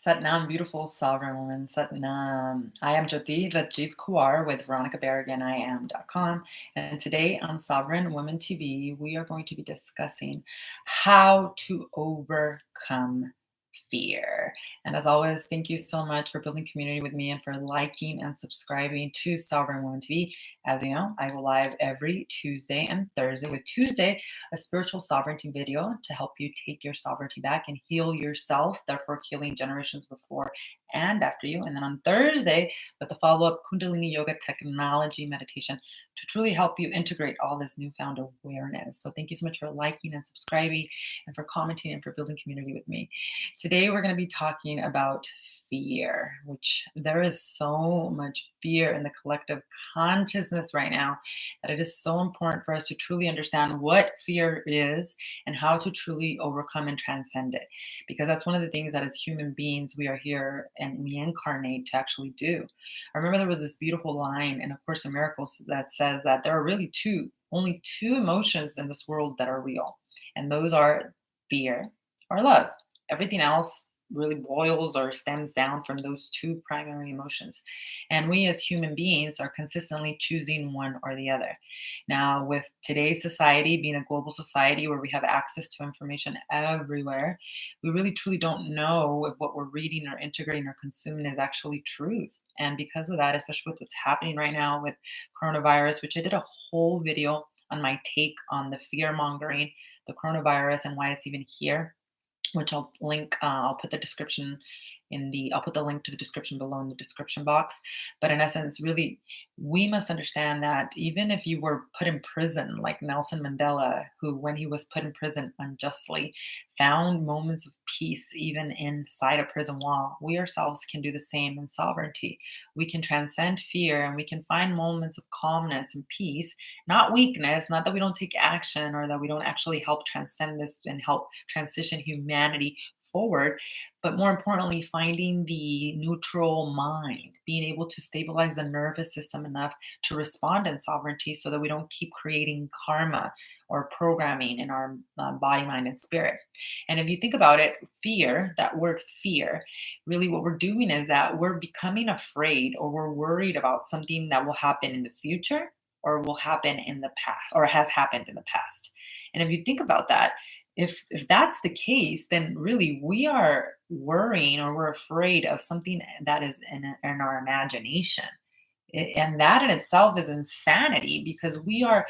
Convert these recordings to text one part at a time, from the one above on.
Satnam, beautiful sovereign woman. Satnam. I am Jyoti Rajiv Kuar with Veronica Berrigan, IAM.com. And today on Sovereign Woman TV, we are going to be discussing how to overcome fear. And as always, thank you so much for building community with me and for liking and subscribing to Sovereign Woman TV. As you know, I go live every Tuesday and Thursday, with Tuesday, a spiritual sovereignty video to help you take your sovereignty back and heal yourself, therefore healing generations before and after you. And then on Thursday, with the follow-up Kundalini Yoga technology meditation to truly help you integrate all this newfound awareness. So thank you so much for liking and subscribing and for commenting and for building community with me. Today, we're going to be talking about fear, which there is so much fear in the collective consciousness right now that it is so important for us to truly understand what fear is and how to truly overcome and transcend it. Because that's one of the things that as human beings, we are here and we incarnate to actually do. I remember there was this beautiful line in A Course in Miracles that says that there are really only two emotions in this world that are real. And those are fear or love. Everything else really boils or stems down from those two primary emotions. And we as human beings are consistently choosing one or the other. Now, with today's society being a global society where we have access to information everywhere, we really truly don't know if what we're reading or integrating or consuming is actually truth. And because of that, especially with what's happening right now with coronavirus, which I did a whole video on my take on the fear mongering, the coronavirus, and why it's even here, which I'll link. I'll put the description I'll put the link to the description below in the description box. But in essence, really, we must understand that even if you were put in prison, like Nelson Mandela, who, when he was put in prison unjustly, found moments of peace even inside a prison wall, we ourselves can do the same in sovereignty. We can transcend fear and we can find moments of calmness and peace, not weakness, not that we don't take action or that we don't actually help transcend this and help transition humanity forward, but more importantly, finding the neutral mind, being able to stabilize the nervous system enough to respond in sovereignty so that we don't keep creating karma or programming in our body, mind, and spirit. And if you think about it, fear, that word fear, really what we're doing is that we're becoming afraid or we're worried about something that will happen in the future or will happen in the past or has happened in the past. And if you think about that, if that's the case, then really we are worrying or we're afraid of something that is in our imagination. And that in itself is insanity because we are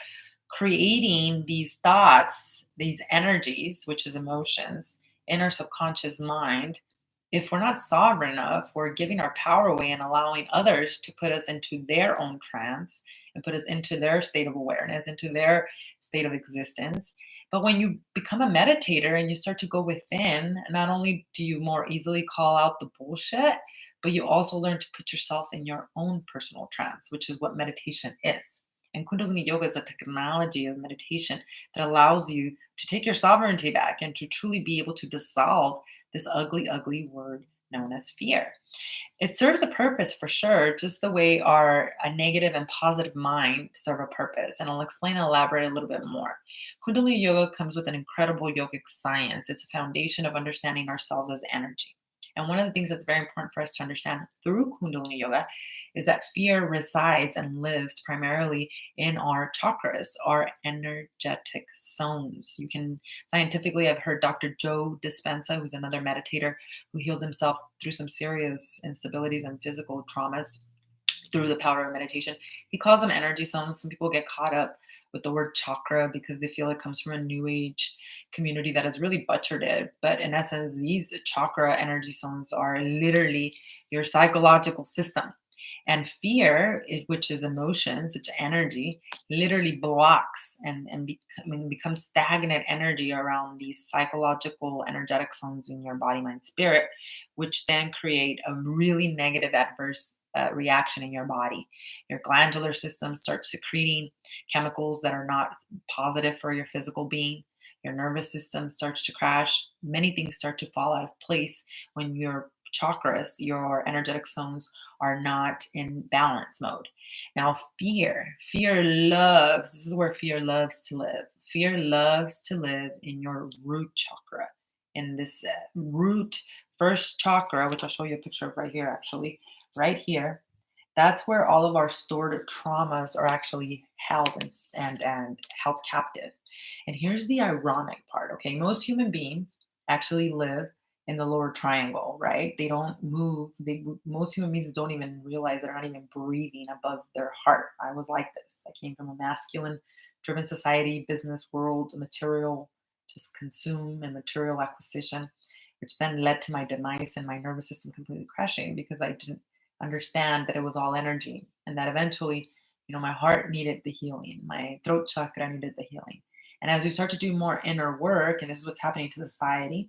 creating these thoughts, these energies, which is emotions, in our subconscious mind. If we're not sovereign enough, we're giving our power away and allowing others to put us into their own trance and put us into their state of awareness, into their state of existence. But when you become a meditator and you start to go within, not only do you more easily call out the bullshit, but you also learn to put yourself in your own personal trance, which is what meditation is. And Kundalini Yoga is a technology of meditation that allows you to take your sovereignty back and to truly be able to dissolve this ugly, ugly word known as fear. It serves a purpose for sure, just the way a negative and positive mind serve a purpose. And I'll explain and elaborate a little bit more. Kundalini Yoga comes with an incredible yogic science. It's a foundation of understanding ourselves as energy. And one of the things that's very important for us to understand through Kundalini Yoga is that fear resides and lives primarily in our chakras, our energetic zones. You can scientifically, I've heard Dr. Joe Dispenza, who's another meditator who healed himself through some serious instabilities and physical traumas through the power of meditation. He calls them energy zones. Some people get caught up with the word chakra because they feel it comes from a new age community that has really butchered it. But in essence, these chakra energy zones are literally your psychological system. And fear, which is emotions, it's energy, literally blocks and becomes stagnant energy around these psychological energetic zones in your body, mind, spirit, which then create a really negative adverse reaction in your body. Your glandular system starts secreting chemicals that are not positive for your physical being. Your nervous system starts to crash. Many things start to fall out of place when your chakras, your energetic zones, are not in balance mode. Now, fear loves, this is where fear loves to live. Fear loves to live in your root chakra, in this root first chakra, which I'll show you a picture of right here, actually, right here. That's where all of our stored traumas are actually held and held captive. And here's the ironic part, okay? Most human beings actually live in the lower triangle, right? They don't move. Most human beings don't even realize they're not even breathing above their heart. I was like this. I came from a masculine driven society, business world, material, just consume and material acquisition, which then led to my demise and my nervous system completely crashing because I didn't understand that it was all energy and that eventually, my heart needed the healing, my throat chakra needed the healing. And as we start to do more inner work, and this is what's happening to society,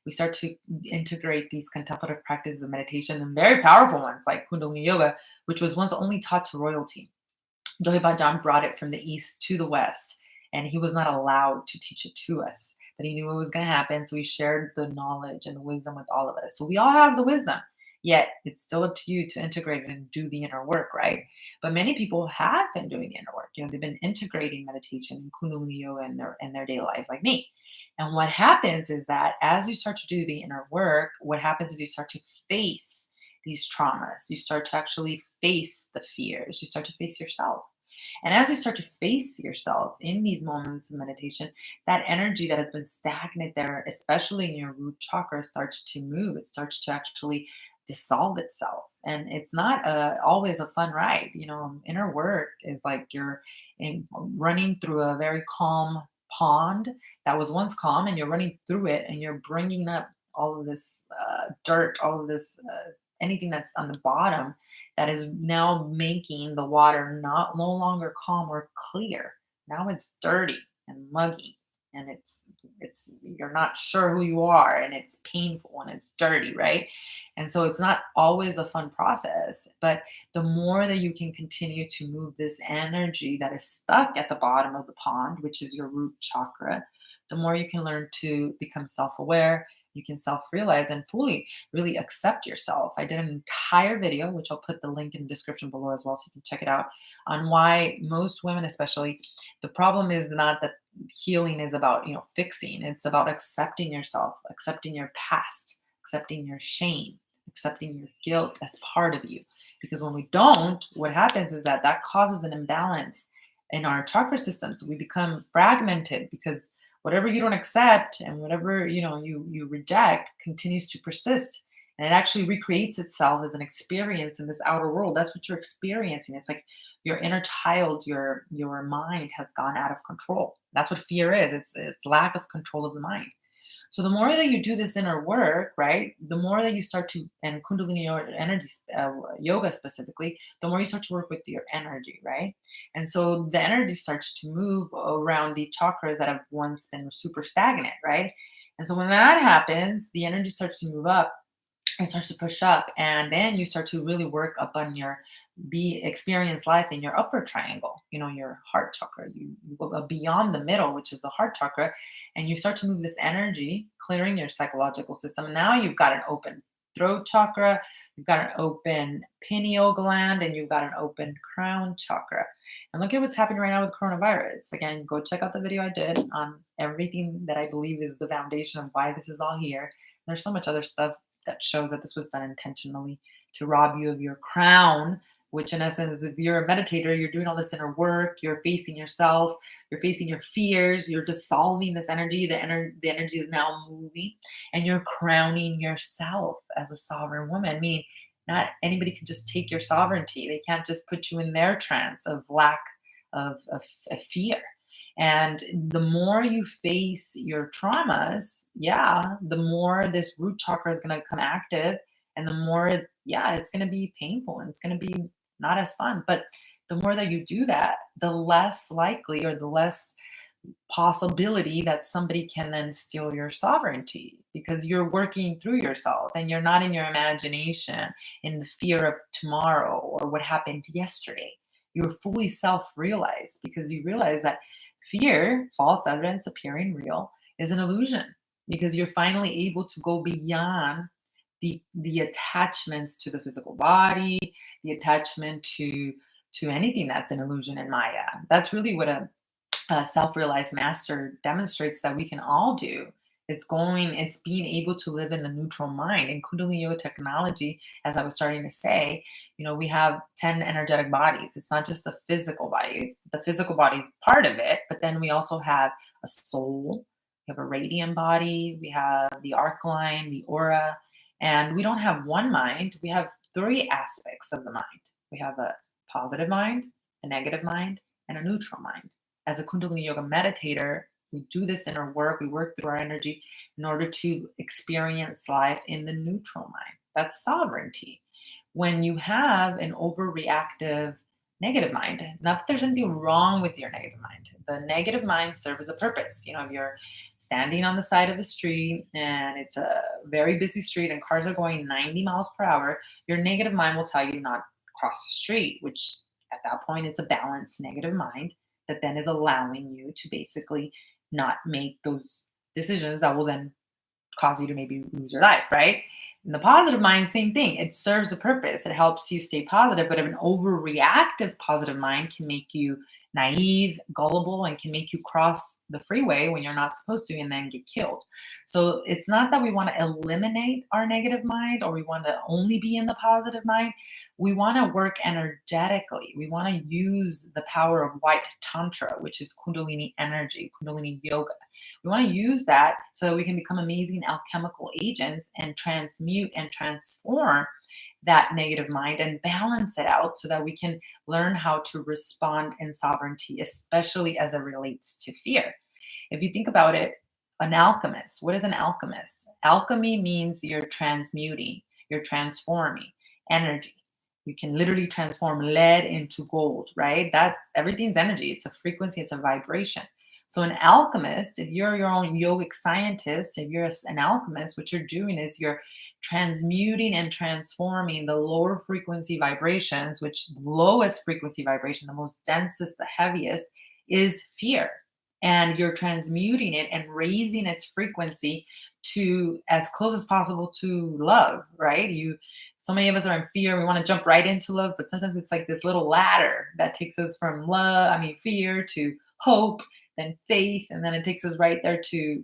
we start to integrate these contemplative practices of meditation and very powerful ones like Kundalini yoga, which was once only taught to royalty. Joy Bhajan brought it from the east to the west, and he was not allowed to teach it to us. But he knew it was going to happen, so he shared the knowledge and the wisdom with all of us. So we all have the wisdom, yet it's still up to you to integrate it and do the inner work, right? But many people have been doing the inner work. They've been integrating meditation and Kundalini yoga in their daily lives, like me. And what happens is that as you start to do the inner work, what happens is you start to face these traumas. You start to actually face the fears. You start to face yourself. And as you start to face yourself in these moments of meditation, that energy that has been stagnant there, especially in your root chakra, starts to move. It starts to actually dissolve itself. And it's not always a fun ride. Inner work is like you're running through a very calm pond that was once calm, and you're running through it and you're bringing up all of this dirt, all of this anything that's on the bottom that is now making the water not no longer calm or clear. Now it's dirty and muggy, and it's you're not sure who you are, and it's painful and it's dirty, right? And so it's not always a fun process, but the more that you can continue to move this energy that is stuck at the bottom of the pond, which is your root chakra, the more you can learn to become self-aware. You can self-realize and fully really accept yourself. I did an entire video, which I'll put the link in the description below as well, so you can check it out, on why most women, especially, the problem is not that healing is about, fixing. It's about accepting yourself, accepting your past, accepting your shame, accepting your guilt as part of you. Because when we don't, what happens is that causes an imbalance in our chakra systems. We become fragmented because whatever you don't accept and whatever you reject continues to persist, and it actually recreates itself as an experience in this outer world. That's what you're experiencing. It's like your inner child, your mind has gone out of control. That's what fear is. It's lack of control of the mind. So the more that you do this inner work, right, the more that you start to, and Kundalini energy, yoga specifically, the more you start to work with your energy, right? And so the energy starts to move around the chakras that have once been super stagnant, right? And so when that happens, the energy starts to move up. It starts to push up, and then you start to really work up on your be experience life in your upper triangle, your heart chakra. You go beyond the middle, which is the heart chakra, and you start to move this energy, clearing your psychological system. And now you've got an open throat chakra, you've got an open pineal gland, and you've got an open crown chakra. And look at what's happening right now with coronavirus. Again, go check out the video I did on everything that I believe is the foundation of why this is all here. There's so much other stuff that shows that this was done intentionally to rob you of your crown, which in essence, if you're a meditator, you're doing all this inner work, you're facing yourself, you're facing your fears, you're dissolving this energy, the energy is now moving, and you're crowning yourself as a sovereign woman. I mean, not anybody can just take your sovereignty. They can't just put you in their trance of lack of fear. And the more you face your traumas, yeah, the more this root chakra is going to come active. And the more, yeah, it's going to be painful and it's going to be not as fun. But the more that you do that, the less likely or the less possibility that somebody can then steal your sovereignty, because you're working through yourself and you're not in your imagination in the fear of tomorrow or what happened yesterday. You're fully self-realized because you realize that fear, false evidence appearing real, is an illusion, because you're finally able to go beyond the attachments to the physical body, the attachment to anything that's an illusion in Maya. That's really what a self-realized master demonstrates that we can all do, It's being able to live in the neutral mind. In Kundalini Yoga technology, as I was starting to say, we have 10 energetic bodies. It's not just the physical body. The physical body is part of it, but then we also have a soul, we have a radiant body, we have the arc line, the aura, and we don't have one mind. We have three aspects of the mind. We have a positive mind, a negative mind, and a neutral mind. As a Kundalini Yoga meditator, we do this inner work. We work through our energy in order to experience life in the neutral mind. That's sovereignty. When you have an overreactive negative mind, not that there's anything wrong with your negative mind, the negative mind serves a purpose. If you're standing on the side of the street and it's a very busy street and cars are going 90 miles per hour, your negative mind will tell you not cross the street, which at that point it's a balanced negative mind that then is allowing you to basically not make those decisions that will then cause you to maybe lose your life, right? In the positive mind, same thing. It serves a purpose. It helps you stay positive, but an overreactive positive mind can make you naive, gullible, and can make you cross the freeway when you're not supposed to and then get killed. So it's not that we want to eliminate our negative mind or we want to only be in the positive mind. We want to work energetically. We want to use the power of white tantra, which is Kundalini energy, Kundalini yoga. We want to use that so that we can become amazing alchemical agents and transmute and transform that negative mind and balance it out so that we can learn how to respond in sovereignty, especially as it relates to fear. If you think about it, an alchemist, what is an alchemist? Alchemy means you're transmuting, you're transforming energy. You can literally transform lead into gold, right? That's everything's energy. It's a frequency, it's a vibration. So, an alchemist, if you're your own yogic scientist, if you're an alchemist, what you're doing is you're transmuting and transforming the lower frequency vibrations, which the lowest frequency vibration, the most densest, the heaviest, is fear. And you're transmuting it and raising its frequency to as close as possible to love, right? So many of us are in fear. We want to jump right into love, but sometimes it's like this little ladder that takes us from fear to hope, then faith, and then it takes us right there to,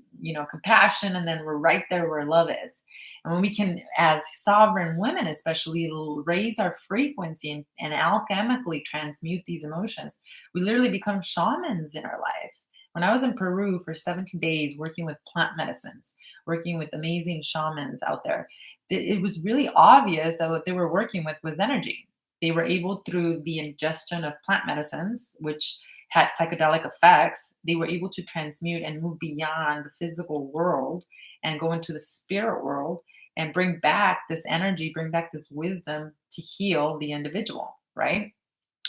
compassion, and then we're right there where love is. And when we can, as sovereign women especially, raise our frequency and alchemically transmute these emotions, we literally become shamans in our life. When I was in Peru for 70 days working with plant medicines, working with amazing shamans out there, it was really obvious that what they were working with was energy. They were able, through the ingestion of plant medicines, which had psychedelic effects, they were able to transmute and move beyond the physical world and go into the spirit world and bring back this energy, bring back this wisdom to heal the individual, right?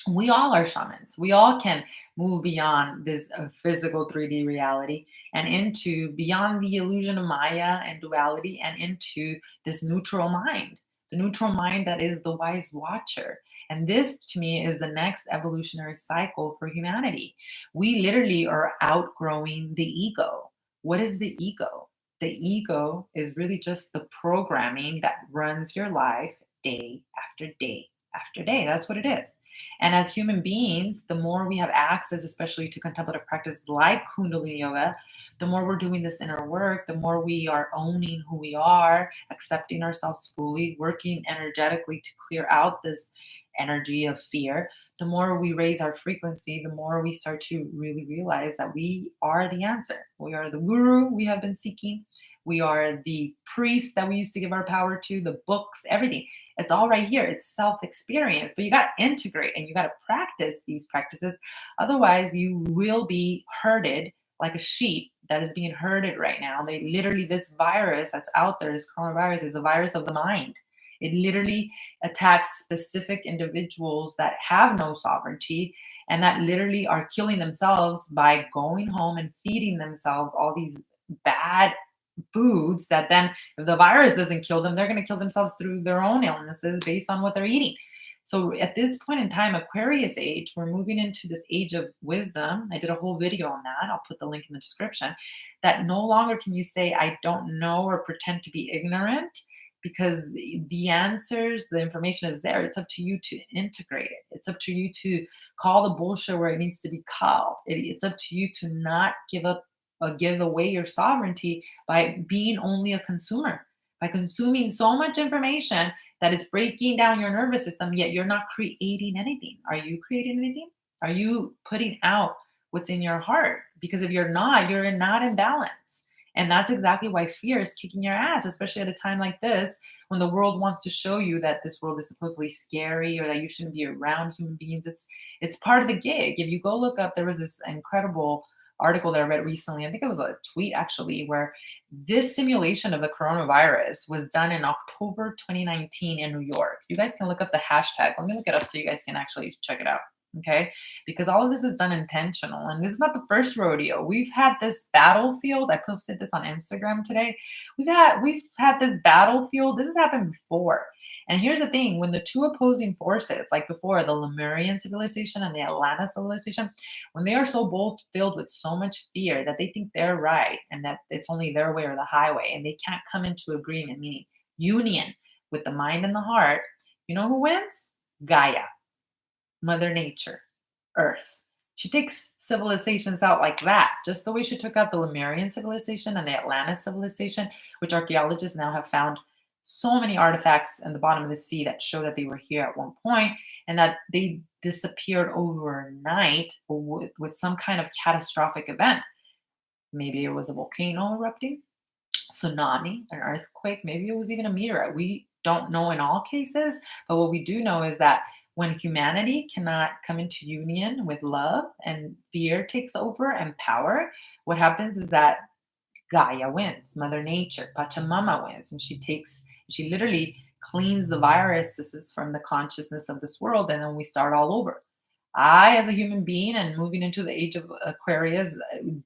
We all are shamans. We all can move beyond this physical 3D reality and into beyond the illusion of Maya and duality and into this neutral mind, the neutral mind that is the wise watcher. And this, to me, is the next evolutionary cycle for humanity. We literally are outgrowing the ego. What is the ego? The ego is really just the programming that runs your life day after day after day. That's what it is. And as human beings, the more we have access, especially to contemplative practices like Kundalini Yoga, the more we're doing this inner work, the more we are owning who we are, accepting ourselves fully, working energetically to clear out this energy of fear, the more we raise our frequency, the more we start to really realize that we are the answer. We are the guru we have been seeking. We are the priest that we used to give our power to, the books, everything. It's all right here. It's self-experience, but you got to integrate and you got to practice these practices. Otherwise, you will be herded like a sheep that is being herded right now. This virus that's out there, this coronavirus, is a virus of the mind. It literally attacks specific individuals that have no sovereignty and that literally are killing themselves by going home and feeding themselves all these bad foods that then, if the virus doesn't kill them, they're going to kill themselves through their own illnesses based on what they're eating. So at this point in time, Aquarius age, we're moving into this age of wisdom. I did a whole video on that. I'll put the link in the description. That no longer can you say, I don't know, or pretend to be ignorant, because the answers, the information is there. It's up to you to integrate it. It's up to you to call the bullshit where it needs to be called. It's up to you to not give up give away your sovereignty by being only a consumer, by consuming so much information that it's breaking down your nervous system, yet you're not creating anything. Are you creating anything? Are you putting out what's in your heart? Because if you're not, you're not in balance. And that's exactly why fear is kicking your ass, especially at a time like this when the world wants to show you that this world is supposedly scary or that you shouldn't be around human beings. It's part of the gig. If you go look up, there was this incredible article that I read recently. I think it was a tweet actually, where this simulation of the coronavirus was done in October 2019 in New York. You guys can look up the hashtag. Let me look it up so you guys can actually check it out. Okay. Because all of this is done intentional. And this is not the first rodeo. We've had this battlefield. I posted this on Instagram today. We've had this battlefield. This has happened before. And here's the thing, when the two opposing forces, like before the Lemurian civilization and the Atlantis civilization, when they are so both filled with so much fear that they think they're right and that it's only their way or the highway, and they can't come into agreement, meaning union with the mind and the heart, you know who wins? Gaia, Mother Nature, Earth. She takes civilizations out like that, just the way she took out the Lemurian civilization and the Atlantis civilization, which archaeologists now have found so many artifacts in the bottom of the sea that show that they were here at one point and that they disappeared overnight with some kind of catastrophic event. Maybe it was a volcano erupting, tsunami, an earthquake, maybe it was even a meteorite. We don't know in all cases, but what we do know is that when humanity cannot come into union with love and fear takes over and power, what happens is that Gaia wins, Mother Nature, Pachamama wins, and she literally cleans the viruses from the consciousness of this world, and then we start all over. I, as a human being and moving into the age of Aquarius,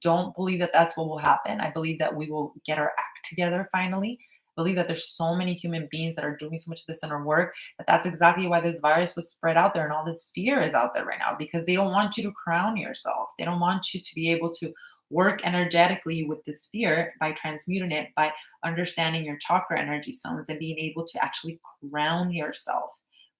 don't believe that that's what will happen. I believe that we will get our act together finally. I believe that there's so many human beings that are doing so much of this in our work that that's exactly why this virus was spread out there and all this fear is out there right now, because they don't want you to crown yourself. They don't want you to be able to work energetically with this fear by transmuting it, by understanding your chakra energy zones and being able to actually crown yourself.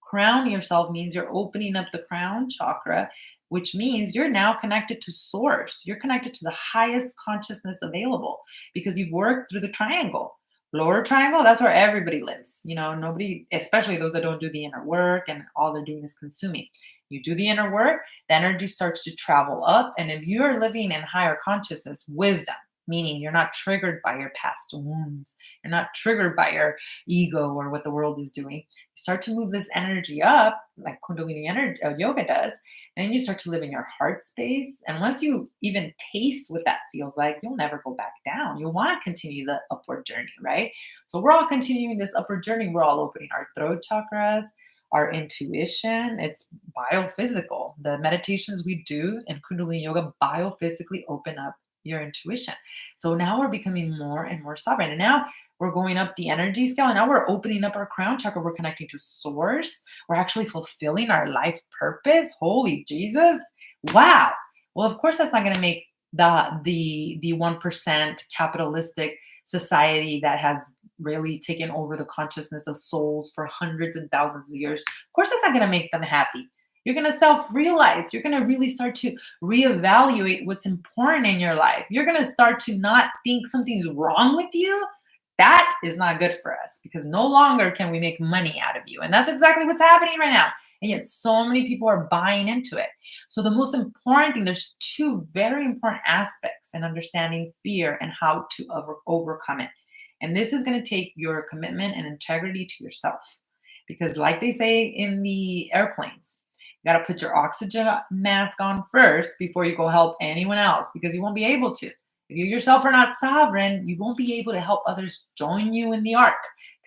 Crown yourself means you're opening up the crown chakra, which means you're now connected to source. You're connected to the highest consciousness available because you've worked through the triangle. Lower triangle, that's where everybody lives. Nobody, especially those that don't do the inner work and all they're doing is consuming. You do the inner work, the energy starts to travel up. And if you're living in higher consciousness, wisdom, meaning you're not triggered by your past wounds, you're not triggered by your ego or what the world is doing. You start to move this energy up, like Kundalini energy, yoga does, and then you start to live in your heart space. And once you even taste what that feels like, you'll never go back down. You'll want to continue the upward journey, right? So we're all continuing this upward journey. We're all opening our throat chakras, our intuition. It's biophysical. The meditations we do in Kundalini yoga biophysically open up your intuition. So now we're becoming more and more sovereign. And now we're going up the energy scale. And now we're opening up our crown chakra. We're connecting to source. We're actually fulfilling our life purpose. Holy Jesus. Wow. Well, of course, that's not going to make the 1% capitalistic society that has really taken over the consciousness of souls for hundreds and thousands of years. Of course, that's not going to make them happy. You're going to self-realize. You're going to really start to reevaluate what's important in your life. You're going to start to not think something's wrong with you. That is not good for us because no longer can we make money out of you. And that's exactly what's happening right now. And yet so many people are buying into it. So the most important thing, there's two very important aspects in understanding fear and how to overcome it. And this is going to take your commitment and integrity to yourself. Because like they say in the airplanes, you got to put your oxygen mask on first before you go help anyone else because you won't be able to. If you yourself are not sovereign, you won't be able to help others join you in the ark.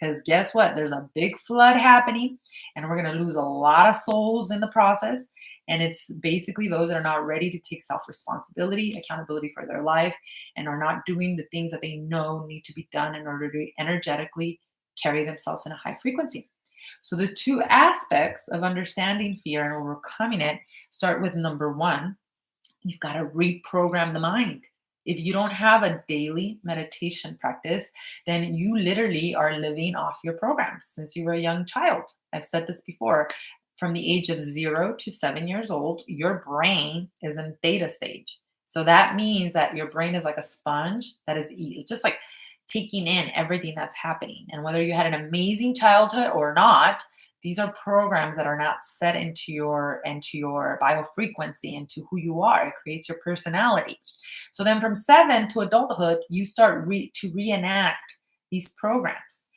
Because guess what? There's a big flood happening and we're going to lose a lot of souls in the process. And it's basically those that are not ready to take self-responsibility, accountability for their life, and are not doing the things that they know need to be done in order to energetically carry themselves in a high frequency. So the two aspects of understanding fear and overcoming it start with number one, you've got to reprogram the mind. If you don't have a daily meditation practice, then you literally are living off your programs since you were a young child. I've said this before. From the age of 0 to 7 years old, your brain is in theta stage. So that means that your brain is like a sponge that is just like taking in everything that's happening. And whether you had an amazing childhood or not, these are programs that are not set into your biofrequency, into who you are. It creates your personality. So then from 7 to adulthood, you start to reenact these programs.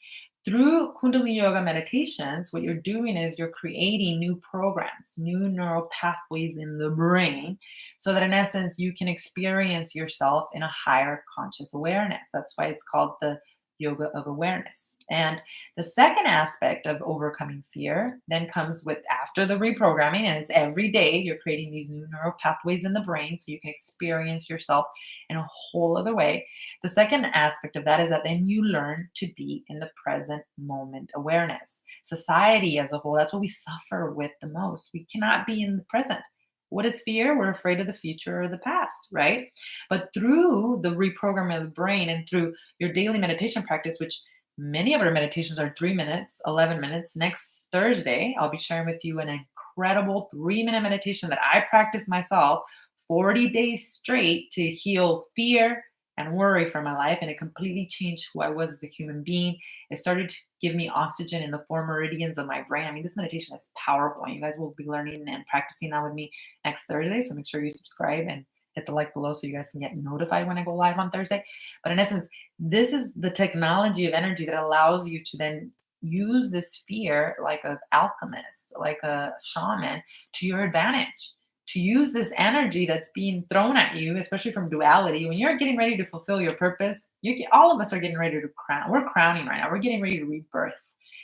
Through Kundalini Yoga meditations, what you're doing is you're creating new programs, new neural pathways in the brain, so that in essence, you can experience yourself in a higher conscious awareness. That's why it's called the yoga of awareness. And the second aspect of overcoming fear then comes with after the reprogramming, and it's every day you're creating these new neural pathways in the brain so you can experience yourself in a whole other way. The second aspect of that is that then you learn to be in the present moment awareness. Society as a whole, that's what we suffer with the most. We cannot be in the present. What is fear? We're afraid of the future or the past, right? But through the reprogramming of the brain and through your daily meditation practice, which many of our meditations are 3 minutes, 11 minutes. Next Thursday, I'll be sharing with you an incredible 3-minute meditation that I practiced myself 40 days straight to heal fear and worry from my life. And it completely changed who I was as a human being. It started to give me oxygen in the 4 meridians of my brain. I mean, this meditation is powerful. And you guys will be learning and practicing that with me next Thursday. So make sure you subscribe and hit the like below so you guys can get notified when I go live on Thursday. But in essence, this is the technology of energy that allows you to then use this fear like an alchemist, like a shaman, to your advantage. To use this energy that's being thrown at you, especially from duality, when you're getting ready to fulfill your purpose, all of us are getting ready to crown. We're crowning right now. We're getting ready to rebirth.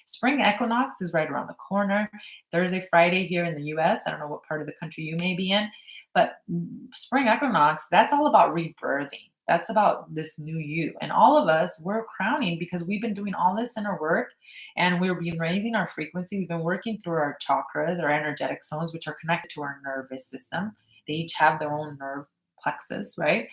Spring equinox is right around the corner. Thursday, Friday here in the US. I don't know what part of the country you may be in, but spring equinox, that's all about rebirthing. That's about this new you. And all of us, we're crowning because we've been doing all this inner work and we've been raising our frequency. We've been working through our chakras, our energetic zones, which are connected to our nervous system. They each have their own nerve plexus, right?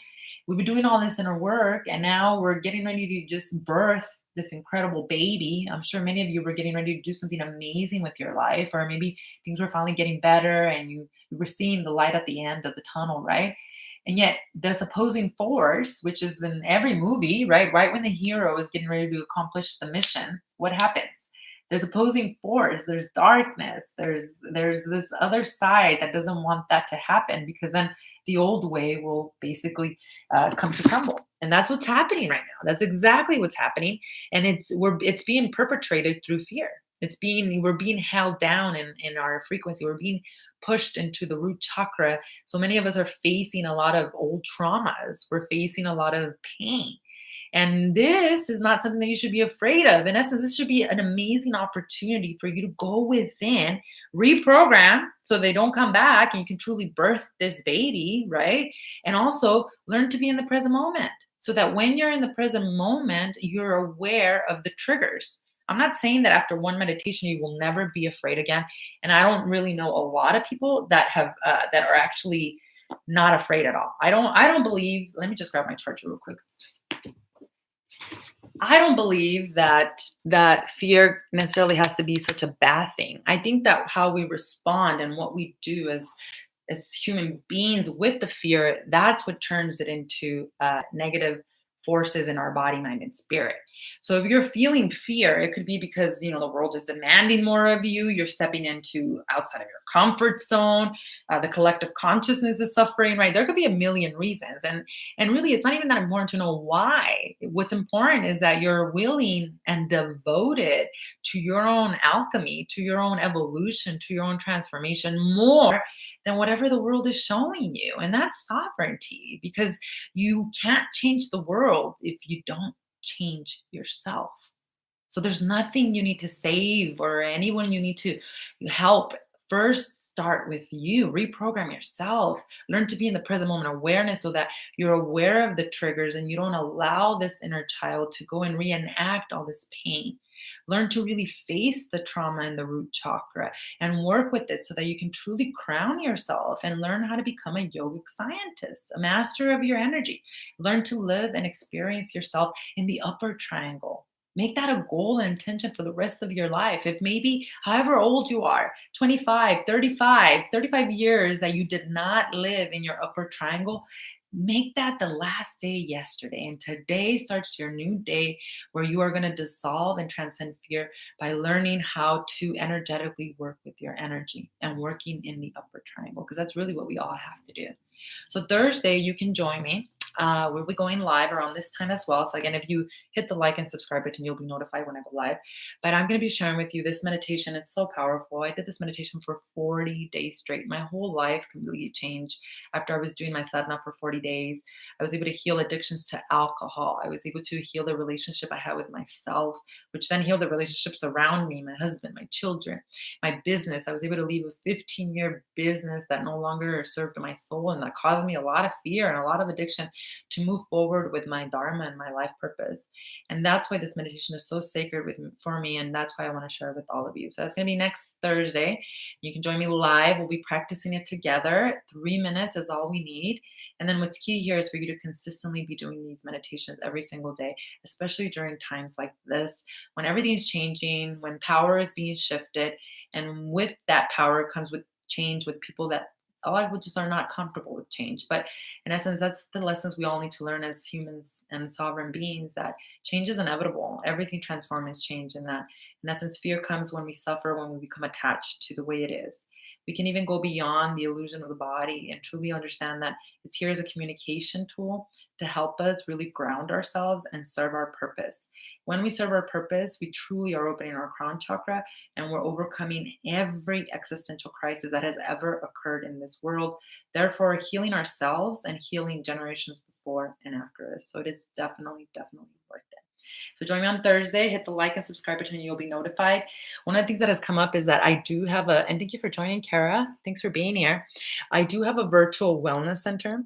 We've been doing all this inner work, and now we're getting ready to just birth this incredible baby. I'm sure many of you were getting ready to do something amazing with your life, or maybe things were finally getting better and you were seeing the light at the end of the tunnel, right? And yet, this opposing force, which is in every movie, right? Right when the hero is getting ready to accomplish the mission, what happens? There's opposing force, there's darkness, there's this other side that doesn't want that to happen because then the old way will basically come to crumble. And that's what's happening right now. That's exactly what's happening. And it's being perpetrated through fear. We're being held down in our frequency. We're being pushed into the root chakra. So many of us are facing a lot of old traumas. We're facing a lot of pain. And this is not something that you should be afraid of. In essence, this should be an amazing opportunity for you to go within, reprogram so they don't come back and you can truly birth this baby, right? And also learn to be in the present moment so that when you're in the present moment, you're aware of the triggers. I'm not saying that after one meditation you will never be afraid again. And I don't really know a lot of people that have that are actually not afraid at all. I don't believe. Let me just grab my charger real quick. I don't believe that fear necessarily has to be such a bad thing. I think that how we respond and what we do as human beings with the fear, that's what turns it into negative forces in our body, mind, and spirit. So if you're feeling fear, it could be because the world is demanding more of you. You're stepping into outside of your comfort zone. The collective consciousness is suffering, right? There could be a million reasons, and really, it's not even that important to know why. What's important is that you're willing and devoted to your own alchemy, to your own evolution, to your own transformation more than whatever the world is showing you. And that's sovereignty because you can't change the world if you don't change yourself. So there's nothing you need to save or anyone you need to help. First, start with you. Reprogram yourself. Learn to be in the present moment awareness so that you're aware of the triggers and you don't allow this inner child to go and reenact all this pain. Learn to really face the trauma in the root chakra and work with it so that you can truly crown yourself and learn how to become a yogic scientist, a master of your energy. Learn to live and experience yourself in the upper triangle. Make that a goal and intention for the rest of your life. If maybe, however old you are, 25, 35 years that you did not live in your upper triangle, Make that the last day yesterday. And today starts your new day where you are going to dissolve and transcend fear by learning how to energetically work with your energy and working in the upper triangle, because that's really what we all have to do. So Thursday, you can join me. We'll be going live around this time as well. So again, if you hit the like and subscribe button, you'll be notified when I go live. But I'm going to be sharing with you this meditation. It's so powerful. I did this meditation for 40 days straight. My whole life completely changed after I was doing my sadhana for 40 days. I was able to heal addictions to alcohol. I was able to heal the relationship I had with myself, which then healed the relationships around me, my husband, my children, my business. I was able to leave a 15-year business that no longer served my soul and that caused me a lot of fear and a lot of addiction to move forward with my dharma and my life purpose. And that's why this meditation is so sacred for me. And that's why I want to share it with all of you. So that's going to be next Thursday. You can join me live. We'll be practicing it together. 3 minutes is all we need. And then what's key here is for you to consistently be doing these meditations every single day, especially during times like this, when everything's changing, when power is being shifted. And with that power comes with change with people that a lot of people just are not comfortable with change. But in essence, that's the lessons we all need to learn as humans and sovereign beings, that change is inevitable. Everything transforms change. And that, in essence, fear comes when we suffer, when we become attached to the way it is. We can even go beyond the illusion of the body and truly understand that it's here as a communication tool to help us really ground ourselves and serve our purpose. When we serve our purpose, we truly are opening our crown chakra and we're overcoming every existential crisis that has ever occurred in this world, therefore healing ourselves and healing generations before and after us. So it is definitely, definitely worth it. So join me on Thursday. Hit the like and subscribe button and you'll be notified. One of the things that has come up is that I do have and thank you for joining, Kara. Thanks for being here. I do have a virtual wellness center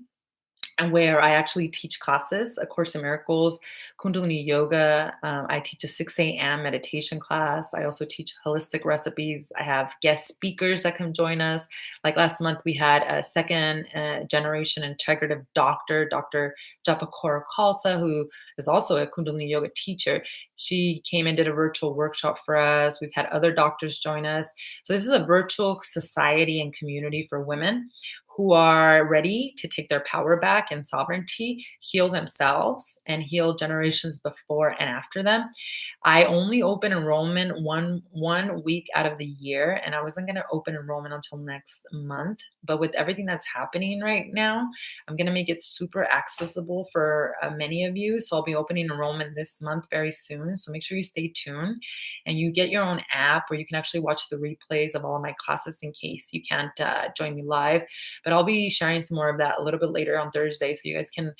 and where I actually teach classes, A Course in Miracles, Kundalini Yoga. I teach a 6 a.m. meditation class. I also teach holistic recipes. I have guest speakers that come join us. Like last month, we had a second generation integrative doctor, Dr. Japakora Khalsa, who is also a Kundalini Yoga teacher. She came and did a virtual workshop for us. We've had other doctors join us. So this is a virtual society and community for women who are ready to take their power back and sovereignty, heal themselves, and heal generations before and after them. I only open enrollment one week out of the year, and I wasn't going to open enrollment until next month. But with everything that's happening right now, I'm going to make it super accessible for many of you. So I'll be opening enrollment this month very soon. So make sure you stay tuned and you get your own app where you can actually watch the replays of all of my classes in case you can't join me live. But I'll be sharing some more of that a little bit later on Thursday, so you guys can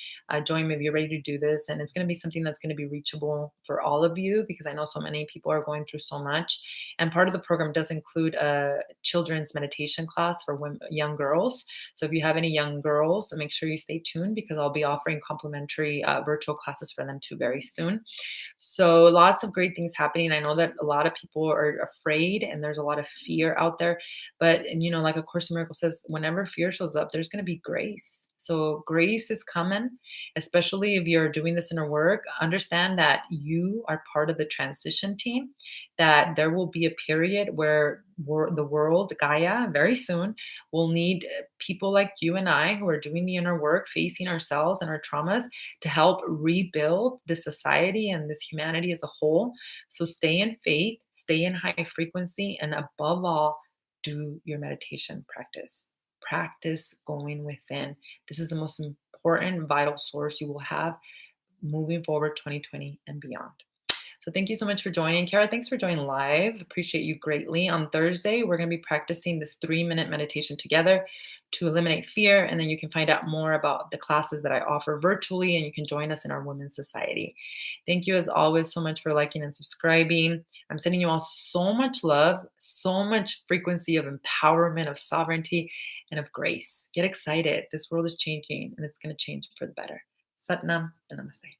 join me if you're ready to do this. And it's going to be something that's going to be reachable for all of you because I know so many people are going through so much. And part of the program does include a children's meditation class for young girls. So if you have any young girls, make sure you stay tuned because I'll be offering complimentary virtual classes for them too very soon. So lots of great things happening. I know that a lot of people are afraid and there's a lot of fear out there. But, and, like A Course in Miracles says, whenever fear shows up, there's going to be grace. So grace is coming, especially if you're doing this inner work. Understand that you are part of the transition team, that there will be a period where the world, Gaia, very soon will need people like you and I who are doing the inner work, facing ourselves and our traumas to help rebuild the society and this humanity as a whole. So stay in faith, stay in high frequency, and above all, do your meditation practice. Practice going within. This is the most important, vital source you will have moving forward 2020 and beyond. So thank you so much for joining. Kara, thanks for joining live. Appreciate you greatly. On Thursday, we're going to be practicing this 3-minute meditation together to eliminate fear. And then you can find out more about the classes that I offer virtually, and you can join us in our Women's Society. Thank you as always so much for liking and subscribing. I'm sending you all so much love, so much frequency of empowerment, of sovereignty, and of grace. Get excited. This world is changing, and it's going to change for the better. Sat Nam and Namaste.